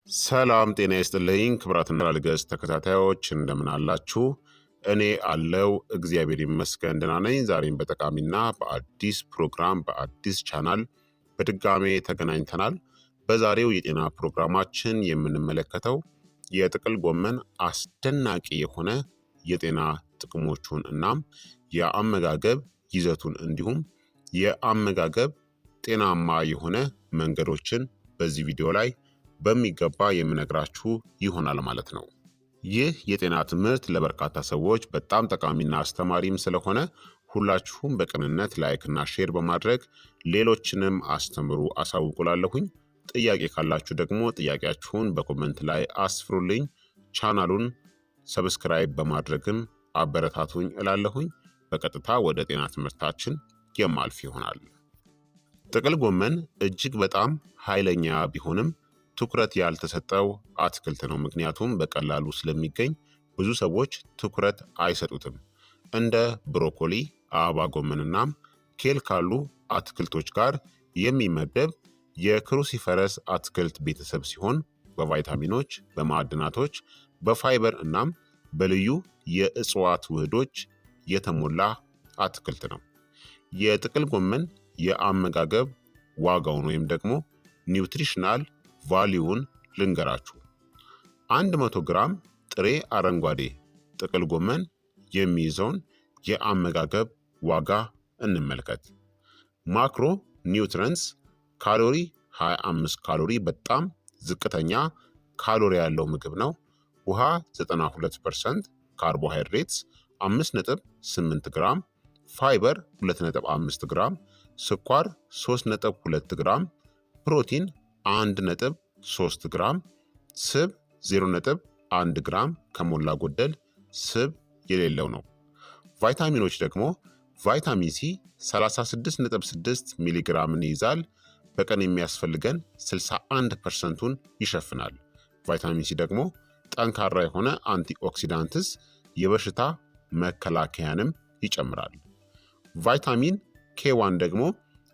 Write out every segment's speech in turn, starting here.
ሰላም ጤና ይስጥልኝ ክቡራትና ልገስ ተከታታዮች እንደምን አላችሁ? እኔ አለው እግዚአብሔር ይመስገን ደህና ነኝ። ዛሬም በጠቃሚና በአዲስ ፕሮግራም በአዲስ ቻናል በድጋሜ ተገናኝተናል። በዛሬው የጤና ፕሮግራማችን የምንመለከተው የጥቅል ጎመን አስደናቂ የሆነ የጤና ጥቅሞቹን እናም የአመጋገብ ይዘቱን እንዲሁም የአመጋገብ ጤናማ የሆነ መንገዶችን በዚህ ቪዲዮ ላይ በሚገባ የምነግራችሁ ይሆናል ማለት ነው። ይህ የጤና ትምህርት ለበርካታ ሰዎች በጣም ጠቃሚና አስተማሪም ስለሆነ ሁላችሁም በቅንነት ላይክና ሼር በማድረግ ሌሎችንም አስተምሩ አሳውቁላለሁኝ። ጥያቄ ካላችሁ ደግሞ ጥያቄያችሁን በኮመንት ላይ አስፍሩልኝ። ቻናሉን ሰብስክራይብ በማድረግም አበረታቱኝ እላለሁኝ። በቀጥታ ወደ ጤና ትምህርታችን የማልፍ ይሆናል። ጥቅል ጎመን እጅግ በጣም ኃይለኛ ቢሆንም ትኩረት ያልተሰጠው አትክልት ነው። ምክንያቱም በቀላሉ ስለሚገኝ ብዙ ሰዎች ትኩረት አይሰጡትም። እንደ ብሮኮሊ፣ አበባ ጎመንናም ኬል ካሉ አትክልቶች ጋር የሚመደብ የክሩሲፈረስ አትክልት ቤተሰብ ሲሆን በቫይታሚኖች፣ በማዕድናቶች፣ በፋይበር እናም በልዩ የእጽዋት ውህዶች የተሞላ አትክልት ነው። የጥቅል ጎመን የአመጋገብ ዋጋውን ወይም ደግሞ ኒውትሪሽናል ቫሊዩን ልንገራችሁ። 100 ግራም ጥሬ አረንጓዴ ጥቅል ጎመን የሚይዘውን የአመጋገብ ዋጋ እንመልከት። ማክሮ ኒውትረንስ ካሎሪ 25 ካሎሪ በጣም ዝቅተኛ ካሎሪ ያለው ምግብ ነው። ውሃ 92%፣ ካርቦሃይድሬትስ 5.8 ግራም፣ ፋይበር 2.5 ግራም፣ ስኳር 3.2 ግራም፣ ፕሮቲን 1.3 ግራም፣ ስብ 0.1 ግራም ከሞላ ጎደል ስብ የሌለው ነው። ቫይታሚኖች ደግሞ ቫይታሚን ሲ 36.6 ሚሊግራምን ይይዛል። በቀን የሚያስፈልገን 61%ን ይሸፍናል። ቫይታሚን ሲ ደግሞ ጠንካራ የሆነ አንቲኦክሲዳንትስ የበሽታ መከላከያንም ይጨምራል። ቫይታሚን ኬዋን ደግሞ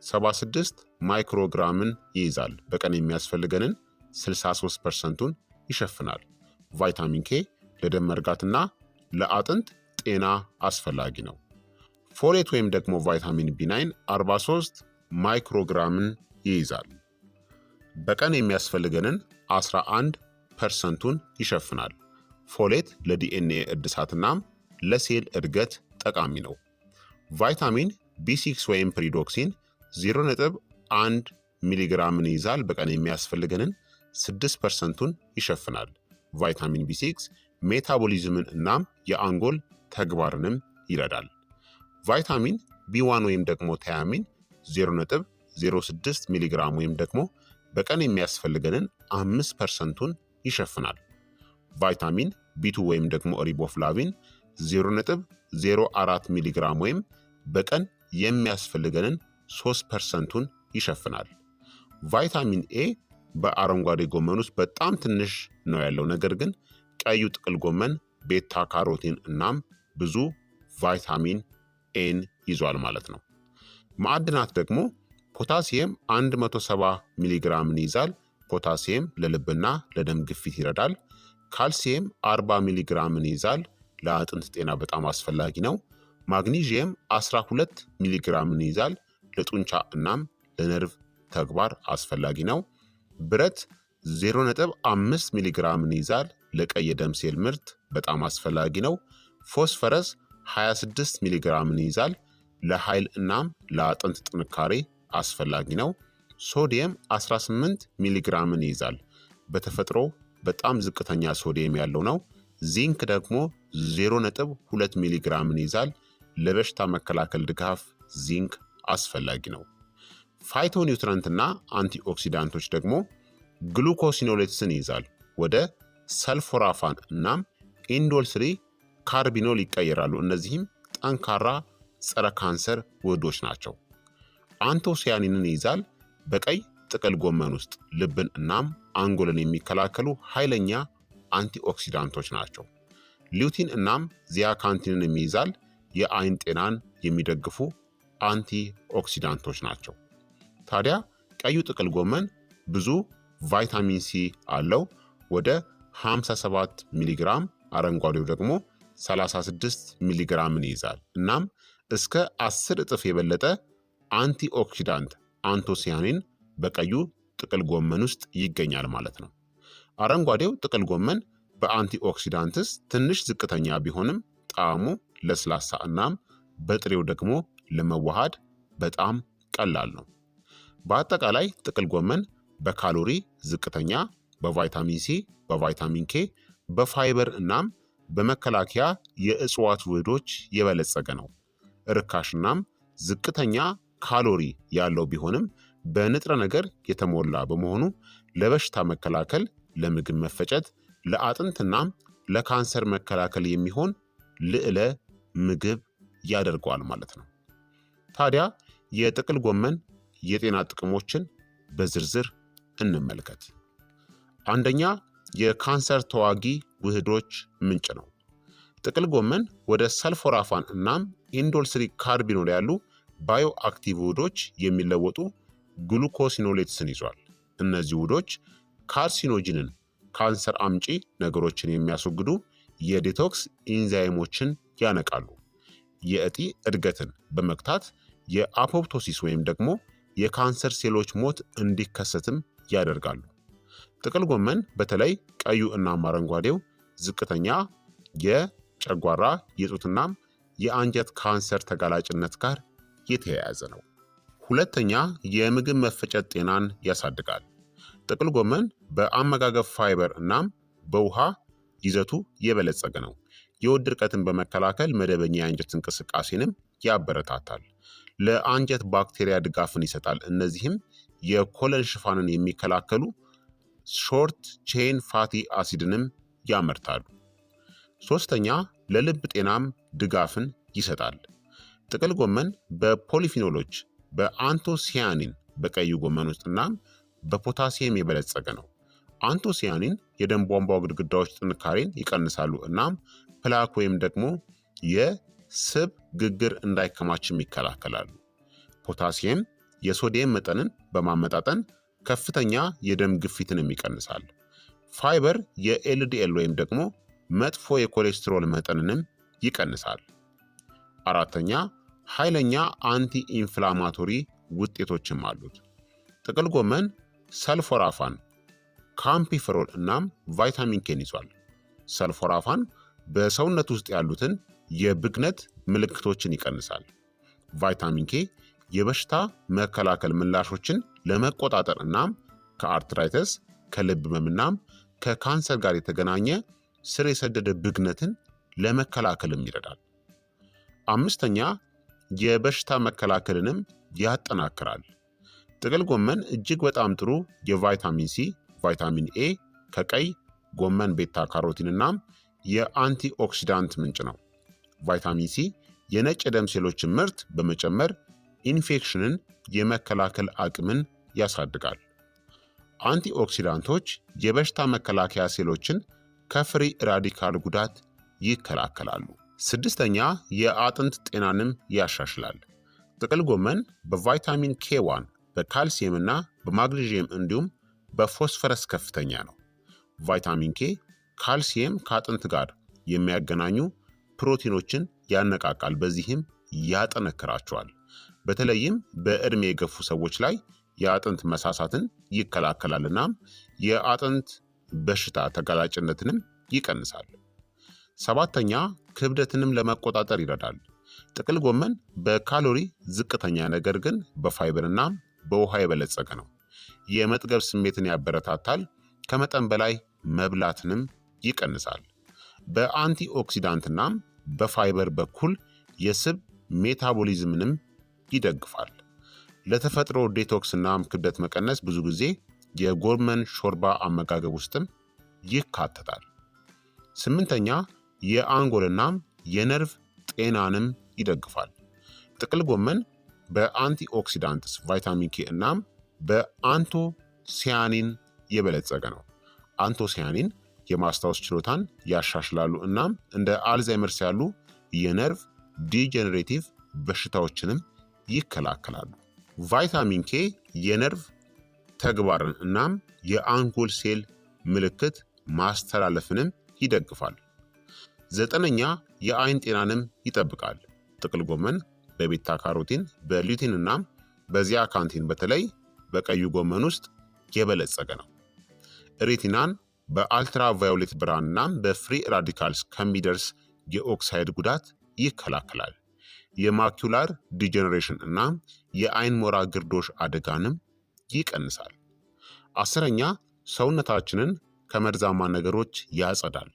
76 ማይክሮግራምን ይይዛል። በቀን የሚያስፈልገንን 63%ን ይሸፍናል። ቫይታሚን ኬ ለደም መርጋትና ለአጥንት ጤና አስፈላጊ ነው። ፎሌት ወይም ደግሞ ቫይታሚን ቢ9 43 ማይክሮግራምን ይይዛል። በቀን የሚያስፈልገንን 11%ን ይሸፍናል። ፎሌት ለዲኤንኤ እድሳትናም ለሴል እድገት ጠቃሚ ነው። ቫይታሚን ቢ6 ወይም ፕሪዶክሲን 0.1 ሚሊግራምን ይይዛል። በቀን የሚያስፈልገንን 6%ን ይሸፍናል። ቫይታሚን ቢ6 ሜታቦሊዝምን እናም የአንጎል ተግባርንም ይረዳል። ቫይታሚን ቢ1 ወይም ደግሞ ታያሚን 0.06 ሚሊግራም ወይም ደግሞ በቀን የሚያስፈልገንን 5%ን ይሸፍናል። ቫይታሚን ቢ2 ወይም ደግሞ ሪቦፍላቪን 0.04 ሚሊግራም ወይም በቀን የሚያስፈልገንን 3%ን ይሸፍናል። ቫይታሚን ኤ በአረንጓዴ ጎመን ውስጥ በጣም ትንሽ ነው ያለው፣ ነገር ግን ቀዩ ጥቅል ጎመን ቤታ ካሮቲን እናም ብዙ ቫይታሚን ኤን ይዟል ማለት ነው። ማዕድናት ደግሞ ፖታሲየም 170 ሚሊግራምን ይይዛል። ፖታሲየም ለልብና ለደም ግፊት ይረዳል። ካልሲየም 40 ሚሊግራምን ይይዛል። ለአጥንት ጤና በጣም አስፈላጊ ነው። ማግኒዥየም 12 ሚሊግራምን ይይዛል። ለጡንቻ እናም ለነርቭ ተግባር አስፈላጊ ነው። ብረት 0.5 ሚሊግራምን ይይዛል። ለቀይ የደም ሴል ምርት በጣም አስፈላጊ ነው። ፎስፈረስ 26 ሚሊግራምን ይይዛል። ለኃይል እናም ለአጥንት ጥንካሬ አስፈላጊ ነው። ሶዲየም 18 ሚሊግራምን ይይዛል። በተፈጥሮ በጣም ዝቅተኛ ሶዲየም ያለው ነው። ዚንክ ደግሞ 0.2 ሚሊግራምን ይይዛል። ለበሽታ መከላከል ድጋፍ ዚንክ አስፈላጊ ነው። ፋይቶ ኒውትረንት እና አንቲኦክሲዳንቶች ደግሞ ግሉኮሲኖሌትስን ይይዛል። ወደ ሰልፎራፋን እናም ኢንዶል 3 ካርቢኖል ይቀየራሉ። እነዚህም ጠንካራ ጸረ ካንሰር ውህዶች ናቸው። አንቶሲያኒንን ይይዛል። በቀይ ጥቅል ጎመን ውስጥ ልብን እናም አንጎልን የሚከላከሉ ኃይለኛ አንቲኦክሲዳንቶች ናቸው። ሊዩቲን እናም ዚያካንቲንን ይይዛል። የአይን ጤናን የሚደግፉ አንቲ ኦክሲዳንቶች ናቸው። ታዲያ ቀዩ ጥቅል ጎመን ብዙ ቫይታሚን ሲ አለው። ወደ 57 ሚሊግራም፣ አረንጓዴው ደግሞ 36 ሚሊግራምን ይይዛል። እናም እስከ 10 እጥፍ የበለጠ አንቲኦክሲዳንት አንቶሲያኒን በቀዩ ጥቅል ጎመን ውስጥ ይገኛል ማለት ነው። አረንጓዴው ጥቅል ጎመን በአንቲኦክሲዳንትስ ትንሽ ዝቅተኛ ቢሆንም ጣዕሙ ለስላሳ እናም በጥሬው ደግሞ ለመዋሃድ በጣም ቀላል ነው። በአጠቃላይ ጥቅል ጎመን በካሎሪ ዝቅተኛ፣ በቫይታሚን ሲ፣ በቫይታሚን ኬ፣ በፋይበር እናም በመከላከያ የእጽዋት ውህዶች የበለጸገ ነው። ርካሽ እናም ዝቅተኛ ካሎሪ ያለው ቢሆንም በንጥረ ነገር የተሞላ በመሆኑ ለበሽታ መከላከል፣ ለምግብ መፈጨት፣ ለአጥንትናም ለካንሰር መከላከል የሚሆን ልዕለ ምግብ ያደርገዋል ማለት ነው። ታዲያ የጥቅል ጎመን የጤና ጥቅሞችን በዝርዝር እንመልከት። አንደኛ፣ የካንሰር ተዋጊ ውህዶች ምንጭ ነው። ጥቅል ጎመን ወደ ሰልፎራፋን እናም ኢንዶልስሪ ካርቢኖል ያሉ ባዮ አክቲቭ ውህዶች የሚለወጡ ግሉኮሲኖሌትስን ይዟል። እነዚህ ውህዶች ካርሲኖጂንን ካንሰር አምጪ ነገሮችን የሚያስወግዱ የዲቶክስ ኢንዛይሞችን ያነቃሉ። የእጢ እድገትን በመግታት የአፖፕቶሲስ ወይም ደግሞ የካንሰር ሴሎች ሞት እንዲከሰትም ያደርጋሉ። ጥቅል ጎመን በተለይ ቀዩ እናም አረንጓዴው ዝቅተኛ የጨጓራ የጡትናም የአንጀት ካንሰር ተጋላጭነት ጋር የተያያዘ ነው። ሁለተኛ፣ የምግብ መፈጨት ጤናን ያሳድጋል። ጥቅል ጎመን በአመጋገብ ፋይበር እናም በውሃ ይዘቱ የበለጸገ ነው። የሆድ ድርቀትን በመከላከል መደበኛ የአንጀት እንቅስቃሴንም ያበረታታል። ለአንጀት ባክቴሪያ ድጋፍን ይሰጣል። እነዚህም የኮለን ሽፋንን የሚከላከሉ ሾርት ቼን ፋቲ አሲድንም ያመርታሉ። ሶስተኛ፣ ለልብ ጤናም ድጋፍን ይሰጣል። ጥቅል ጎመን በፖሊፊኖሎች፣ በአንቶሲያኒን በቀዩ ጎመን ውስጥ እናም በፖታሲየም የበለጸገ ነው። አንቶሲያኒን የደም ቧንቧ ግድግዳዎች ጥንካሬን ይቀንሳሉ እናም ፕላክ ወይም ደግሞ የስብ ግግር እንዳይከማችም ይከላከላሉ። ፖታሲየም የሶዲየም መጠንን በማመጣጠን ከፍተኛ የደም ግፊትንም ይቀንሳል። ፋይበር የኤልዲኤል ወይም ደግሞ መጥፎ የኮሌስትሮል መጠንንም ይቀንሳል። አራተኛ፣ ኃይለኛ አንቲ ኢንፍላማቶሪ ውጤቶችም አሉት። ጥቅል ጎመን ሰልፎራፋን፣ ካምፒፈሮል እናም ቫይታሚን ኬን ይዟል። ሰልፎራፋን በሰውነት ውስጥ ያሉትን የብግነት ምልክቶችን ይቀንሳል። ቫይታሚን ኬ የበሽታ መከላከል ምላሾችን ለመቆጣጠር እናም ከአርትራይተስ፣ ከልብ ህመም እናም ከካንሰር ጋር የተገናኘ ስር የሰደደ ብግነትን ለመከላከልም ይረዳል። አምስተኛ፣ የበሽታ መከላከልንም ያጠናክራል። ጥቅል ጎመን እጅግ በጣም ጥሩ የቫይታሚን ሲ፣ ቫይታሚን ኤ ከቀይ ጎመን ቤታ ካሮቲን እናም የአንቲኦክሲዳንት ምንጭ ነው። ቫይታሚን ሲ የነጭ ደም ሴሎችን ምርት በመጨመር ኢንፌክሽንን የመከላከል አቅምን ያሳድጋል። አንቲኦክሲዳንቶች የበሽታ መከላከያ ሴሎችን ከፍሪ ራዲካል ጉዳት ይከላከላሉ። ስድስተኛ፣ የአጥንት ጤናንም ያሻሽላል። ጥቅል ጎመን በቫይታሚን ኬ1፣ በካልሲየም እና በማግኔዥየም እንዲሁም በፎስፈረስ ከፍተኛ ነው። ቫይታሚን ኬ ካልሲየም ከአጥንት ጋር የሚያገናኙ ፕሮቲኖችን ያነቃቃል፣ በዚህም ያጠነክራቸዋል። በተለይም በዕድሜ የገፉ ሰዎች ላይ የአጥንት መሳሳትን ይከላከላል እናም የአጥንት በሽታ ተጋላጭነትንም ይቀንሳል። ሰባተኛ፣ ክብደትንም ለመቆጣጠር ይረዳል። ጥቅል ጎመን በካሎሪ ዝቅተኛ ነገር ግን በፋይበር እናም በውሃ የበለጸገ ነው። የመጥገብ ስሜትን ያበረታታል። ከመጠን በላይ መብላትንም ይቀንሳል። በአንቲኦክሲዳንት እናም በፋይበር በኩል የስብ ሜታቦሊዝምንም ይደግፋል። ለተፈጥሮ ዴቶክስ እናም ክብደት መቀነስ ብዙ ጊዜ የጎመን ሾርባ አመጋገብ ውስጥም ይካተታል። ስምንተኛ፣ የአንጎል እናም የነርቭ ጤናንም ይደግፋል። ጥቅል ጎመን በአንቲኦክሲዳንትስ ቫይታሚን ኬ እናም በአንቶሲያኒን የበለጸገ ነው። አንቶሲያኒን የማስታወስ ችሎታን ያሻሽላሉ እናም እንደ አልዛይመርስ ያሉ የነርቭ ዲጀነሬቲቭ በሽታዎችንም ይከላከላሉ። ቫይታሚን ኬ የነርቭ ተግባርን እናም የአንጎል ሴል ምልክት ማስተላለፍንም ይደግፋል። 9ኛ የአይን ጤናንም ይጠብቃል። ጥቅል ጎመን በቤታ ካሮቲን፣ በሉቲን እና በዚያካንቲን በተለይ በቀዩ ጎመን ውስጥ የበለጸገ ነው። ሬቲናን በአልትራቫዮሌት ብርሃንና በፍሪ ራዲካልስ ከሚደርስ የኦክሳይድ ጉዳት ይከላከላል። የማኩላር ዲጀነሬሽን እና የአይን ሞራ ግርዶሽ አደጋንም ይቀንሳል። 10ኛ ሰውነታችንን ከመርዛማ ነገሮች ያጸዳል።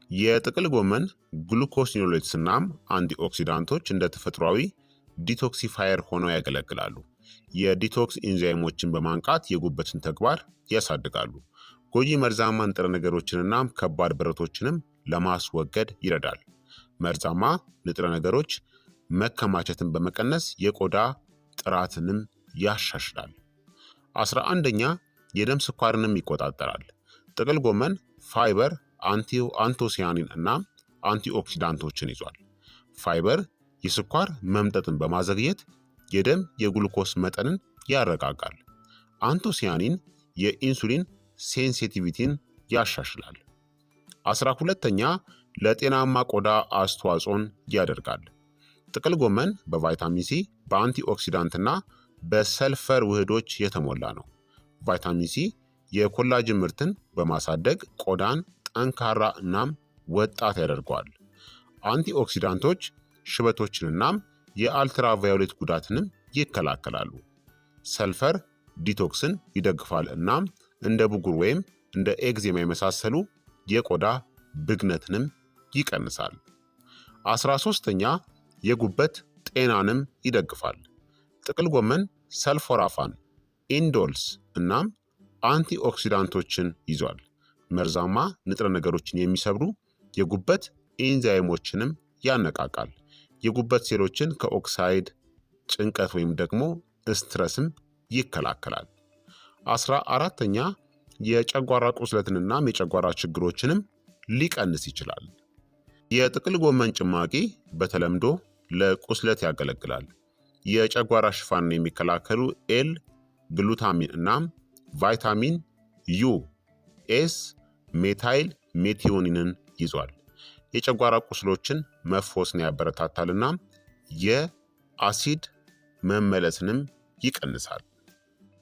የጥቅል ጎመን ግሉኮሲኖሌትስ እናም አንቲኦክሲዳንቶች እንደ ተፈጥሯዊ ዲቶክሲፋየር ሆነው ያገለግላሉ። የዲቶክስ ኢንዛይሞችን በማንቃት የጉበትን ተግባር ያሳድጋሉ። ጎጂ መርዛማ ንጥረ ነገሮችንና ከባድ ብረቶችንም ለማስወገድ ይረዳል። መርዛማ ንጥረ ነገሮች መከማቸትን በመቀነስ የቆዳ ጥራትንም ያሻሽላል። 11ኛ የደም ስኳርንም ይቆጣጠራል። ጥቅል ጎመን ፋይበር፣ አንቶሲያኒን እና አንቲኦክሲዳንቶችን ይዟል። ፋይበር የስኳር መምጠጥን በማዘግየት የደም የግሉኮስ መጠንን ያረጋጋል። አንቶሲያኒን የኢንሱሊን ሴንሲቲቪቲን ያሻሽላል። 12ኛ ለጤናማ ቆዳ አስተዋጽኦን ያደርጋል። ጥቅል ጎመን በቫይታሚን ሲ፣ በአንቲኦክሲዳንትና በሰልፈር ውህዶች የተሞላ ነው። ቫይታሚን ሲ የኮላጅን ምርትን በማሳደግ ቆዳን ጠንካራ እናም ወጣት ያደርገዋል። አንቲኦክሲዳንቶች ሽበቶችንናም የአልትራቫዮሌት ጉዳትንም ይከላከላሉ። ሰልፈር ዲቶክስን ይደግፋል እናም እንደ ብጉር ወይም እንደ ኤግዜማ የመሳሰሉ የቆዳ ብግነትንም ይቀንሳል። 13ኛ የጉበት ጤናንም ይደግፋል። ጥቅል ጎመን ሰልፎራፋን፣ ኢንዶልስ እናም አንቲኦክሲዳንቶችን ይዟል። መርዛማ ንጥረ ነገሮችን የሚሰብሩ የጉበት ኢንዛይሞችንም ያነቃቃል። የጉበት ሴሎችን ከኦክሳይድ ጭንቀት ወይም ደግሞ ስትረስም ይከላከላል። 14ኛ የጨጓራ ቁስለትንናም የጨጓራ ችግሮችንም ሊቀንስ ይችላል። የጥቅል ጎመን ጭማቂ በተለምዶ ለቁስለት ያገለግላል። የጨጓራ ሽፋንን የሚከላከሉ ኤል ግሉታሚን እናም ቫይታሚን ዩ፣ ኤስ ሜታይል ሜቲዮኒንን ይዟል። የጨጓራ ቁስሎችን መፎስን ያበረታታልና የአሲድ መመለስንም ይቀንሳል።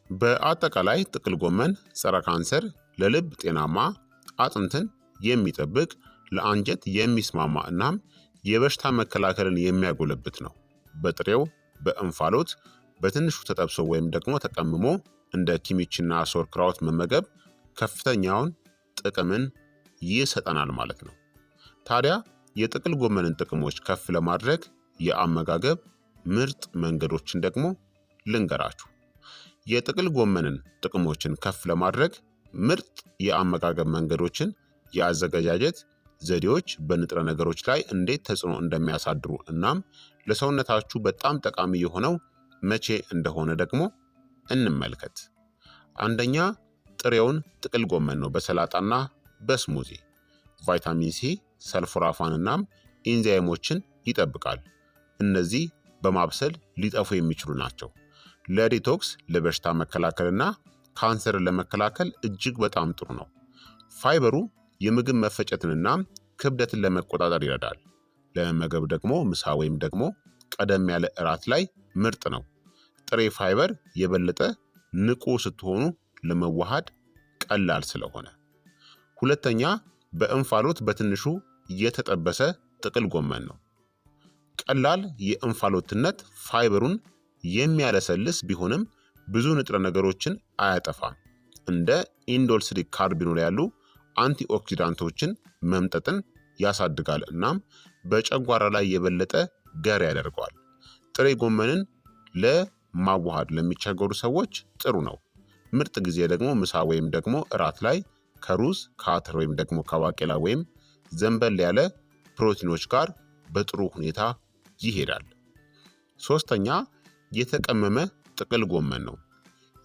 በአጠቃላይ ጥቅል ጎመን ጸረ ካንሰር፣ ለልብ ጤናማ፣ አጥንትን የሚጠብቅ፣ ለአንጀት የሚስማማ እናም የበሽታ መከላከልን የሚያጎለብት ነው። በጥሬው፣ በእንፋሎት፣ በትንሹ ተጠብሶ ወይም ደግሞ ተቀምሞ እንደ ኪሚችና ሶርክራውት መመገብ ከፍተኛውን ጥቅምን ይሰጠናል ማለት ነው። ታዲያ የጥቅል ጎመንን ጥቅሞች ከፍ ለማድረግ የአመጋገብ ምርጥ መንገዶችን ደግሞ ልንገራችሁ። የጥቅል ጎመንን ጥቅሞችን ከፍ ለማድረግ ምርጥ የአመጋገብ መንገዶችን፣ የአዘገጃጀት ዘዴዎች በንጥረ ነገሮች ላይ እንዴት ተጽዕኖ እንደሚያሳድሩ እናም ለሰውነታችሁ በጣም ጠቃሚ የሆነው መቼ እንደሆነ ደግሞ እንመልከት። አንደኛ ጥሬውን ጥቅል ጎመን ነው በሰላጣና በስሙዚ። ቫይታሚን ሲ፣ ሰልፎራፋን እናም ኢንዛይሞችን ይጠብቃል። እነዚህ በማብሰል ሊጠፉ የሚችሉ ናቸው። ለዲቶክስ፣ ለበሽታ መከላከልና ካንሰርን ለመከላከል እጅግ በጣም ጥሩ ነው። ፋይበሩ የምግብ መፈጨትንና ክብደትን ለመቆጣጠር ይረዳል። ለመመገብ ደግሞ ምሳ ወይም ደግሞ ቀደም ያለ እራት ላይ ምርጥ ነው። ጥሬ ፋይበር የበለጠ ንቁ ስትሆኑ ለመዋሃድ ቀላል ስለሆነ። ሁለተኛ በእንፋሎት በትንሹ የተጠበሰ ጥቅል ጎመን ነው። ቀላል የእንፋሎትነት ፋይበሩን የሚያለሰልስ ቢሆንም ብዙ ንጥረ ነገሮችን አያጠፋም። እንደ ኢንዶልስሪክ ካርቢኖል ያሉ አንቲኦክሲዳንቶችን መምጠጥን ያሳድጋል እናም በጨጓራ ላይ የበለጠ ገር ያደርገዋል። ጥሬ ጎመንን ለማዋሃድ ለሚቸገሩ ሰዎች ጥሩ ነው። ምርጥ ጊዜ ደግሞ ምሳ ወይም ደግሞ እራት ላይ ከሩዝ ከአተር ወይም ደግሞ ከባቄላ ወይም ዘንበል ያለ ፕሮቲኖች ጋር በጥሩ ሁኔታ ይሄዳል። ሶስተኛ የተቀመመ ጥቅል ጎመን ነው።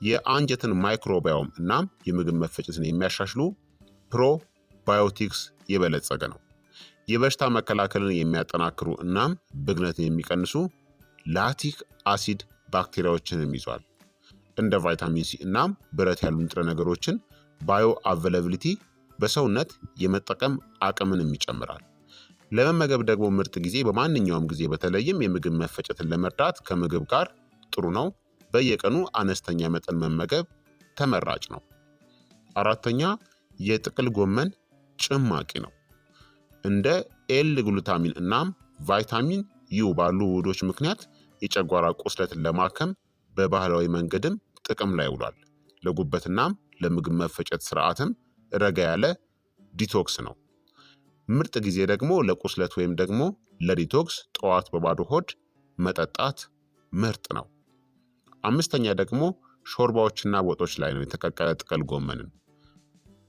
የአንጀትን ማይክሮባዮም እናም የምግብ መፈጨትን የሚያሻሽሉ ፕሮባዮቲክስ የበለጸገ ነው። የበሽታ መከላከልን የሚያጠናክሩ እናም ብግነትን የሚቀንሱ ላክቲክ አሲድ ባክቴሪያዎችንም ይዟል። እንደ ቫይታሚን ሲ እናም ብረት ያሉ ንጥረ ነገሮችን ባዮ አቬላቢሊቲ በሰውነት የመጠቀም አቅምንም ይጨምራል። ለመመገብ ደግሞ ምርጥ ጊዜ በማንኛውም ጊዜ በተለይም የምግብ መፈጨትን ለመርዳት ከምግብ ጋር ጥሩ ነው። በየቀኑ አነስተኛ መጠን መመገብ ተመራጭ ነው። አራተኛ የጥቅል ጎመን ጭማቂ ነው። እንደ ኤል ግሉታሚን እናም ቫይታሚን ዩ ባሉ ውህዶች ምክንያት የጨጓራ ቁስለትን ለማከም በባህላዊ መንገድም ጥቅም ላይ ውሏል። ለጉበትናም ለምግብ መፈጨት ስርዓትም ረጋ ያለ ዲቶክስ ነው። ምርጥ ጊዜ ደግሞ ለቁስለት ወይም ደግሞ ለዲቶክስ ጠዋት በባዶ ሆድ መጠጣት ምርጥ ነው። አምስተኛ ደግሞ ሾርባዎችና ወጦች ላይ ነው የተቀቀለ ጥቅል ጎመንን።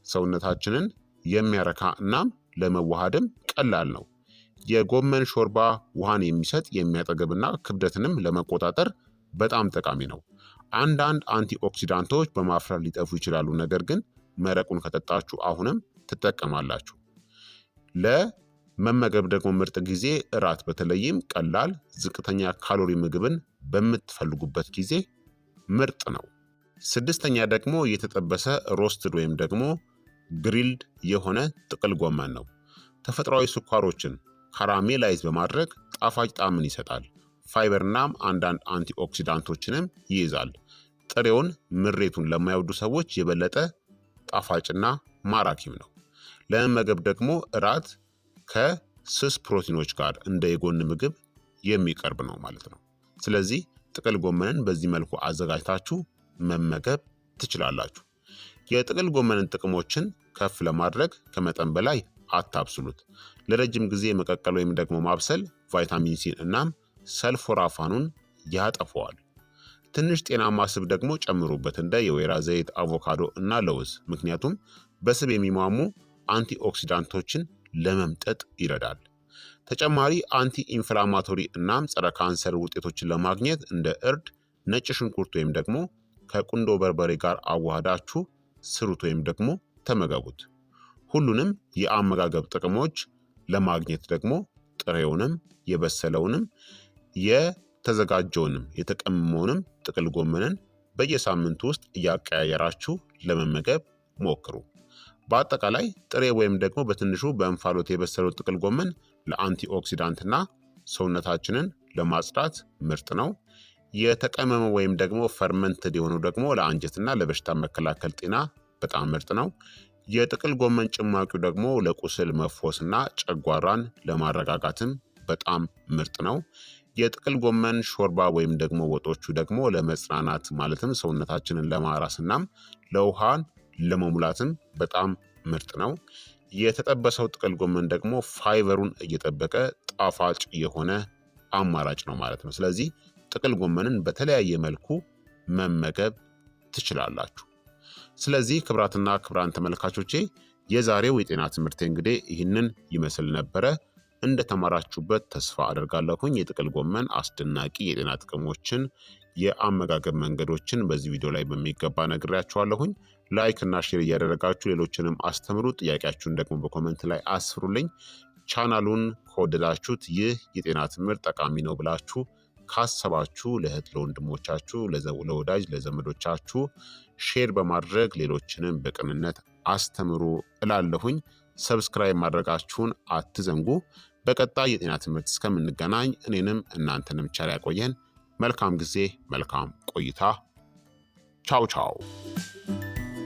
ሰውነታችንን የሚያረካ እናም ለመዋሃድም ቀላል ነው። የጎመን ሾርባ ውሃን የሚሰጥ የሚያጠግብና ክብደትንም ለመቆጣጠር በጣም ጠቃሚ ነው። አንዳንድ አንቲኦክሲዳንቶች በማፍራት ሊጠፉ ይችላሉ፣ ነገር ግን መረቁን ከጠጣችሁ አሁንም ትጠቀማላችሁ። ለመመገብ ደግሞ ምርጥ ጊዜ እራት፣ በተለይም ቀላል ዝቅተኛ ካሎሪ ምግብን በምትፈልጉበት ጊዜ ምርጥ ነው። ስድስተኛ ደግሞ የተጠበሰ ሮስትድ ወይም ደግሞ ግሪልድ የሆነ ጥቅል ጎመን ነው። ተፈጥሯዊ ስኳሮችን ካራሜላይዝ በማድረግ ጣፋጭ ጣዕምን ይሰጣል። ፋይበርናም አንዳንድ አንቲኦክሲዳንቶችንም ይይዛል። ጥሬውን ምሬቱን ለማይወዱ ሰዎች የበለጠ ጣፋጭና ማራኪም ነው። ለመመገብ ደግሞ እራት ከስስ ፕሮቲኖች ጋር እንደ የጎን ምግብ የሚቀርብ ነው ማለት ነው። ስለዚህ ጥቅል ጎመንን በዚህ መልኩ አዘጋጅታችሁ መመገብ ትችላላችሁ። የጥቅል ጎመንን ጥቅሞችን ከፍ ለማድረግ ከመጠን በላይ አታብስሉት። ለረጅም ጊዜ መቀቀል ወይም ደግሞ ማብሰል ቫይታሚን ሲን እናም ሰልፎራፋኑን ያጠፈዋል። ትንሽ ጤናማ ስብ ደግሞ ጨምሩበት፣ እንደ የወይራ ዘይት፣ አቮካዶ እና ለውዝ፣ ምክንያቱም በስብ የሚሟሙ አንቲኦክሲዳንቶችን ለመምጠጥ ይረዳል። ተጨማሪ አንቲ ኢንፍላማቶሪ እናም ጸረ ካንሰር ውጤቶችን ለማግኘት እንደ እርድ፣ ነጭ ሽንኩርት ወይም ደግሞ ከቁንዶ በርበሬ ጋር አዋህዳችሁ ስሩት ወይም ደግሞ ተመገቡት። ሁሉንም የአመጋገብ ጥቅሞች ለማግኘት ደግሞ ጥሬውንም የበሰለውንም የተዘጋጀውንም የተቀመመውንም ጥቅል ጎመንን በየሳምንቱ ውስጥ እያቀያየራችሁ ለመመገብ ሞክሩ። በአጠቃላይ ጥሬ ወይም ደግሞ በትንሹ በእንፋሎት የበሰለው ጥቅል ጎመን ለአንቲኦክሲዳንትና ሰውነታችንን ለማጽዳት ምርጥ ነው። የተቀመመ ወይም ደግሞ ፈርመንትድ የሆነው ደግሞ ለአንጀትና ለበሽታ መከላከል ጤና በጣም ምርጥ ነው። የጥቅል ጎመን ጭማቂው ደግሞ ለቁስል መፎስና ጨጓራን ለማረጋጋትም በጣም ምርጥ ነው። የጥቅል ጎመን ሾርባ ወይም ደግሞ ወጦቹ ደግሞ ለመጽናናት ማለትም ሰውነታችንን ለማራስናም ለውሃን ለመሙላትም በጣም ምርጥ ነው። የተጠበሰው ጥቅል ጎመን ደግሞ ፋይበሩን እየጠበቀ ጣፋጭ የሆነ አማራጭ ነው ማለት ነው። ስለዚህ ጥቅል ጎመንን በተለያየ መልኩ መመገብ ትችላላችሁ። ስለዚህ ክቡራትና ክቡራን ተመልካቾቼ የዛሬው የጤና ትምህርቴ እንግዲህ ይህንን ይመስል ነበረ። እንደተማራችሁበት ተስፋ አደርጋለሁኝ። የጥቅል ጎመን አስደናቂ የጤና ጥቅሞችን፣ የአመጋገብ መንገዶችን በዚህ ቪዲዮ ላይ በሚገባ ነግሬያችኋለሁኝ። ላይክ እና ሼር እያደረጋችሁ ሌሎችንም አስተምሩ። ጥያቄያችሁን ደግሞ በኮመንት ላይ አስፍሩልኝ። ቻናሉን ከወደዳችሁት ይህ የጤና ትምህርት ጠቃሚ ነው ብላችሁ ካሰባችሁ ለእህት ለወንድሞቻችሁ፣ ለወዳጅ ለዘመዶቻችሁ ሼር በማድረግ ሌሎችንም በቅንነት አስተምሩ እላለሁኝ። ሰብስክራይብ ማድረጋችሁን አትዘንጉ። በቀጣይ የጤና ትምህርት እስከምንገናኝ እኔንም እናንተንም ቸር ያቆየን። መልካም ጊዜ፣ መልካም ቆይታ። ቻው ቻው።